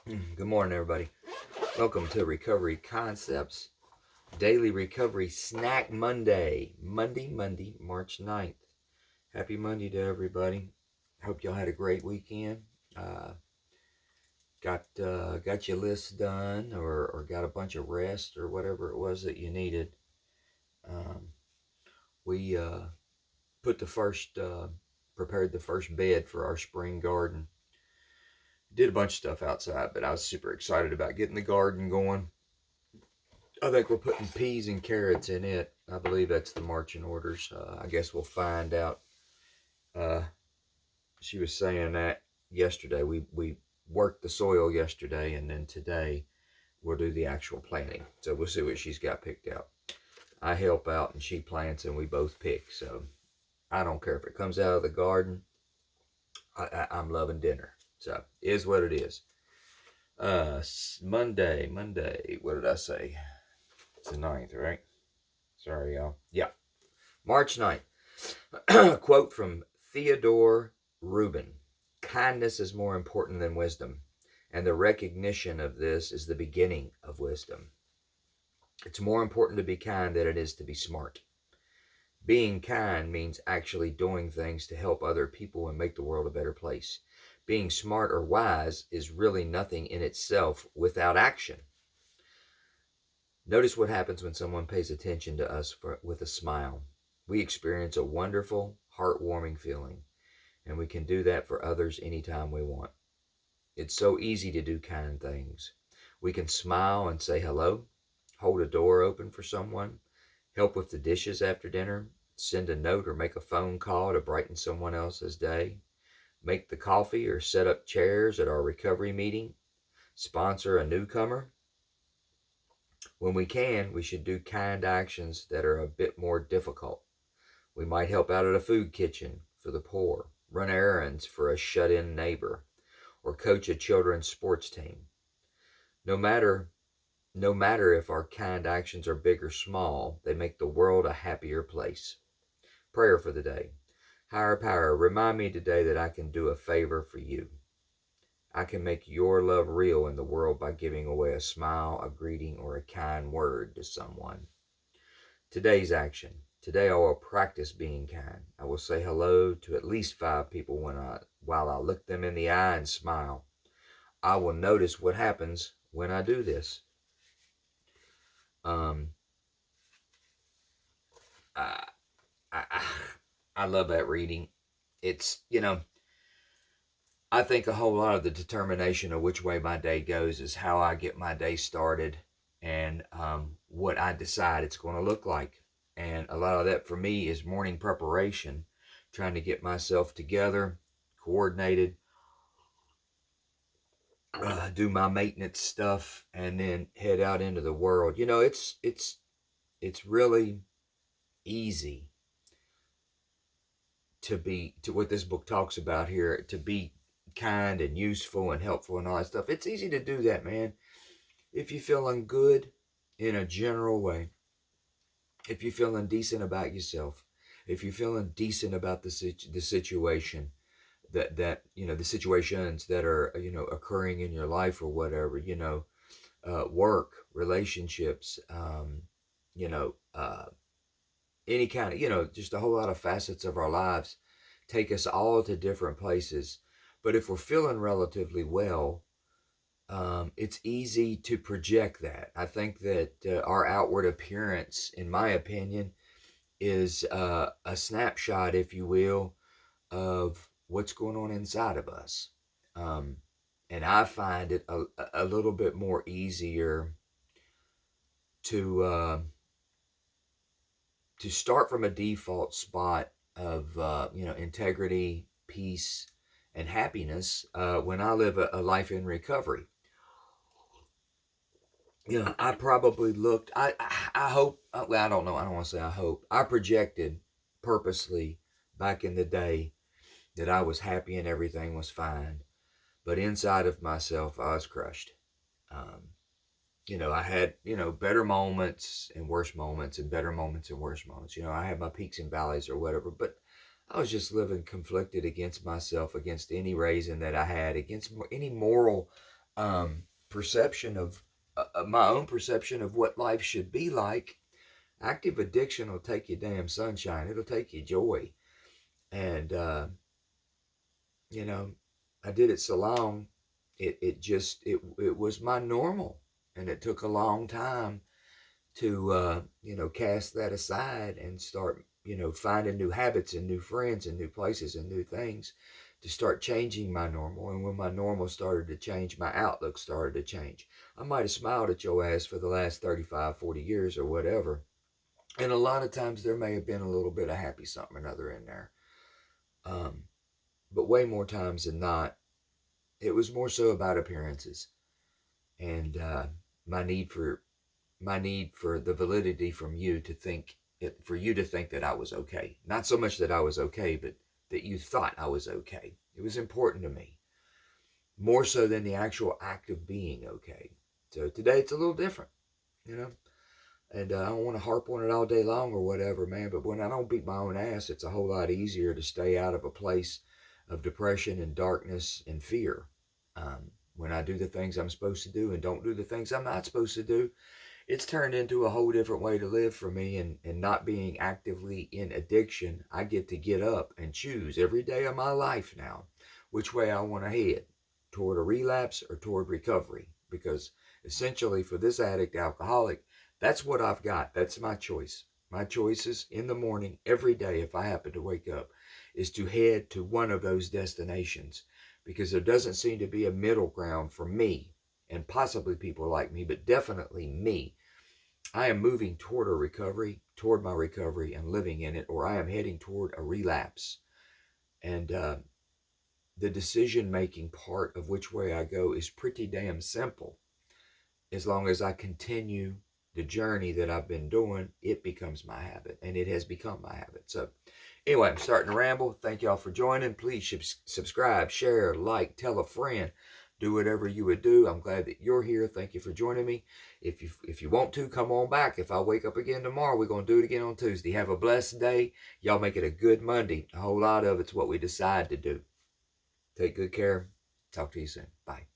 Good morning, everybody. Welcome to Recovery Concepts Daily Recovery Snack Monday. Monday, March 9th. Happy Monday to everybody. Hope y'all had a great weekend. Uh, got your list done or got a bunch of rest or whatever it was that you needed. Um, we put the first, prepared the first bed for our spring garden. Did a bunch of stuff outside, but I was super excited about getting the garden going. I think we're putting peas and carrots in it. I believe that's the marching orders. I guess we'll find out. Uh, she was saying that yesterday. We worked the soil yesterday, and then today we'll do the actual planting. So we'll see what she's got picked out. I help out, and she plants, and we both pick. So I don't care if it comes out of the garden. I'm loving dinner. So it is what it is. Monday. What did I say? It's the 9th, right? Sorry, y'all. Yeah, March 9th. Quote from Theodore Rubin: kindness is more important than wisdom, and the recognition of this is the beginning of wisdom. It's more important to be kind than it is to be smart. Being kind means actually doing things to help other people and make the world a better place. Being smart or wise is really nothing in itself without action. Notice what happens when someone pays attention to us with a smile. We experience a wonderful, heartwarming feeling, and we can do that for others anytime we want. It's so easy to do kind things. We can smile and say hello, hold a door open for someone, help with the dishes after dinner, send a note or make a phone call to brighten someone else's day, make the coffee or set up chairs at our recovery meeting, sponsor a newcomer. When we can, we should do kind actions that are a bit more difficult. We might help out at a food kitchen for the poor, run errands for a shut-in neighbor, or coach a children's sports team. No matter if our kind actions are big or small, they make the world a happier place. Prayer for the day. Higher power, remind me today that I can do a favor for you. I can make your love real in the world by giving away a smile, a greeting, or a kind word to someone. Today's action. Today I will practice being kind. I will say hello to at least 5 people while I look them in the eye and smile. I will notice what happens when I do this. Um, I, I, I love that reading. It's, I think a whole lot of the determination of which way my day goes is how I get my day started and what I decide it's going to look like. And a lot of that for me is morning preparation, trying to get myself together, coordinated, do my maintenance stuff, and then head out into the world. It's really easy to what this book talks about here, to be kind and useful and helpful and all that stuff. It's easy to do that, man. If you're feeling good in a general way, if you're feeling decent about yourself, if you're feeling decent about the situation the situations that are occurring in your life or whatever, work, relationships, you know, uh, any kind of just a whole lot of facets of our lives take us all to different places. But if we're feeling relatively well, it's easy to project that. I think that our outward appearance, in my opinion, is a snapshot, if you will, of what's going on inside of us. Um, and I find it a little bit more easier to start from a default spot of integrity, peace, and happiness when I live a life in recovery. I probably looked. I hope. Well, I don't know. I don't want to say I hope. I projected purposely back in the day that I was happy and everything was fine, but inside of myself, I was crushed. Um, I had better moments and worse moments, and better moments and worse moments. I had my peaks and valleys or whatever, but I was just living conflicted against myself, against any reason that I had, against any moral perception of my own perception of what life should be like, active addiction will take you damn sunshine. It'll take you joy. And, you know, I did it so long, it was my normal. And it took a long time to, cast that aside and start, finding new habits and new friends and new places and new things to start changing my normal. And when my normal started to change, my outlook started to change. I might have smiled at your ass for the last 35, 40 years or whatever. And a lot of times there may have been a little bit of happy something or another in there. But way more times than not, it was more so about appearances and my need for the validity from you to think for you to think that I was okay. Not so much that I was okay, but that you thought I was okay. It was important to me, more so than the actual act of being okay. So today it's a little different, you know. And I don't want to harp on it all day long or whatever, man. But when I don't beat my own ass, it's a whole lot easier to stay out of a place of depression and darkness and fear. When I do the things I'm supposed to do and don't do the things I'm not supposed to do, it's turned into a whole different way to live for me. And not being actively in addiction, I get up and choose every day of my life now which way I want to head, toward a relapse or toward recovery. Because essentially for this addict alcoholic, that's what I've got. That's my choice. My choices in the morning every day, if I happen to wake up, is to head to one of those destinations, because there doesn't seem to be a middle ground for me and possibly people like me, but definitely me. I am moving toward a recovery, toward my recovery and living in it, or I am heading toward a relapse. And the decision-making part of which way I go is pretty damn simple. As long as I continue the journey that I've been doing, it becomes my habit, and it has become my habit. So anyway, I'm starting to ramble. Thank y'all for joining. Please subscribe, share, like, tell a friend. Do whatever you would do. I'm glad that you're here. Thank you for joining me. If you want to, come on back. If I wake up again tomorrow, we're going to do it again on Tuesday. Have a blessed day. Y'all make it a good Monday. A whole lot of it's what we decide to do. Take good care. Talk to you soon. Bye.